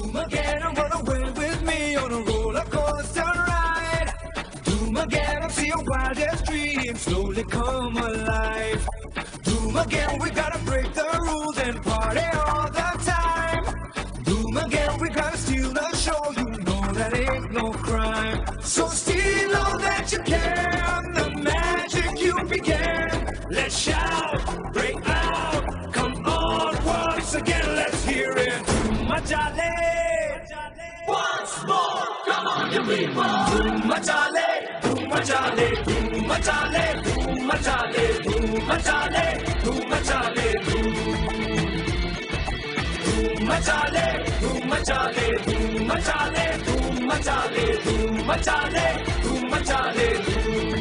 Doom-a-gaddon, run away with me on a roller coaster ride. Doom-a-gaddon, see your wildest dreams slowly come alive. Doom-a-gaddon, we gotta break the rules and party all the time. Doom-a-gaddon, we gotta steal the show, you know that ain't no crime. So steal all that you can, the magic you began. Let's shout, break out, come on once again, let's hear it. Doom-a-jolly, once more, come on you people. Doom-a-jolly, Doom-a-jolly, Doom-a-jolly, Doom-a-jolly, Doom-a-jolly, Doom-a-jolly, Doom-a-jolly, Doom-a-jolly, Doom-a-jolly, Doom-a-jolly, Doom-a-jolly, Doom-a-jolly, Doom.